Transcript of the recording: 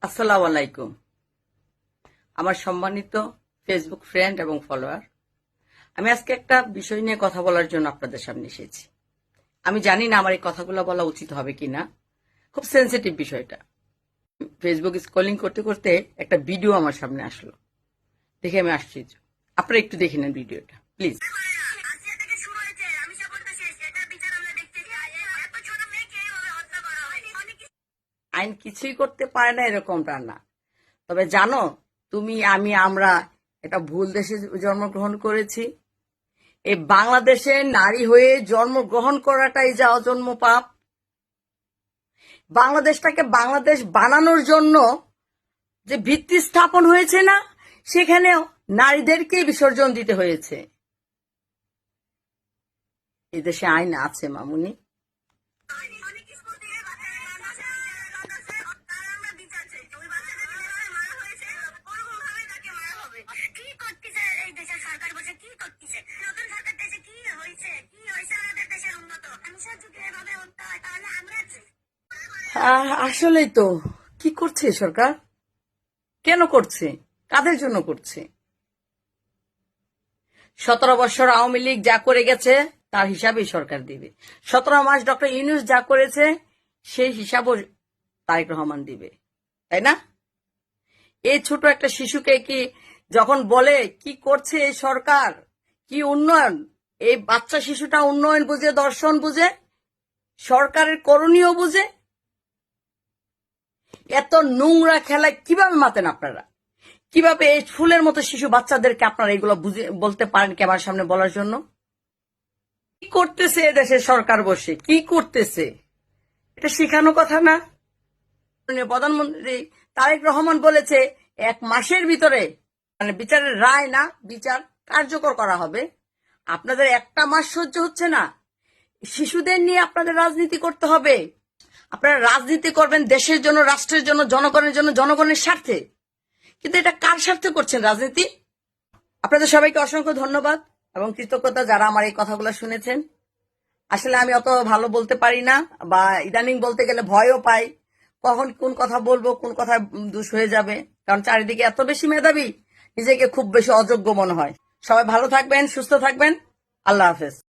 আসসালামু আলাইকুম। আমার সম্মানিত ফেসবুক ফ্রেন্ড এবং ফলোয়ার, আমি আজকে একটা বিষয় নিয়ে কথা বলার জন্য আপনাদের সামনে এসেছি। আমি জানি না আমার এই কথাগুলো বলা উচিত হবে কিনা, খুব সেন্সিটিভ বিষয়টা। ফেসবুক স্ক্রলিং করতে করতে একটা ভিডিও আমার সামনে আসলো, দেখে আমি আশ্চর্য। আপনারা একটু দেখে নেন ভিডিওটা প্লিজ। আইন কিছুই করতে পারে না এরকমটা না, তবে জানো তুমি, আমি, আমরা একটা ভুল দেশে জন্মগ্রহণ করেছি। এই বাংলাদেশে নারী হয়ে জন্মগ্রহণ করাটাই যা অজন্ম পাপ। বাংলাদেশটাকে বাংলাদেশ বানানোর জন্য যে ভিত্তি স্থাপন হয়েছে না, সেখানেও নারীদেরকে বিসর্জন দিতে হয়েছে। এই দেশে আইন আছে মামুনি। আসলেই তো, কি করছে সরকার? কেন করছে? কাদের জন্য করছে? 17 বছর আওয়ামী লীগ যা করে গেছে তার হিসাবেই সরকার দিবে। 17 মাস ডক্টর ইউনূস যা করেছে সেই হিসাবও তারেক রহমান দিবে, তাই না? এই ছোট একটা শিশুকে কি যখন বলে কি করছে এই সরকার, কি উন্নয়ন, এই বাচ্চা শিশুটা উন্নয়ন বুঝে, দর্শন বুঝে, সরকারের করণীয় বুঝে। এত নোংরা খেলায় কিভাবে মাতেন আপনারা? কিভাবে এই ফুলের মতো শিশু বাচ্চাদেরকে আপনারা এগুলো বুঝে বলতে পারেন ক্যামেরার সামনে বলার জন্য? কি করতেছে দেশের সরকার বসে, কি করতেছে? এটা শেখানো কথা না। প্রধানমন্ত্রী তারেক রহমান বলেছে 1 মাসের ভিতরে, মানে বিচারের রায় না, বিচার কার্যকর করা হবে। আপনাদের 1টা মাস সহ্য হচ্ছে না? শিশুদের নিয়ে আপনাদের রাজনীতি করতে হবে। আপনারা রাজনীতি করবেন দেশের জন্য, রাষ্ট্রের জন্য, জনগণের জন্য, জনগণের স্বার্থে। কিন্তু এটা কার স্বার্থে করছেন রাজনীতি? আপনাদের সবাইকে অসংখ্য ধন্যবাদ এবং কৃতজ্ঞতা যারা আমার এই কথাগুলো শুনেছেন। আসলে আমি অত ভালো বলতে পারি না, বা ইদানিং বলতে গেলে ভয়ও পাই, কখন কোন কথা বলবো, কোন কথা দোষ হয়ে যাবে। কারণ চারিদিকে এত বেশি মেধাবী, নিজেকে খুব বেশি অযোগ্য মনে হয়। সবাই ভালো থাকবেন, সুস্থ থাকবেন। আল্লাহ হাফেজ।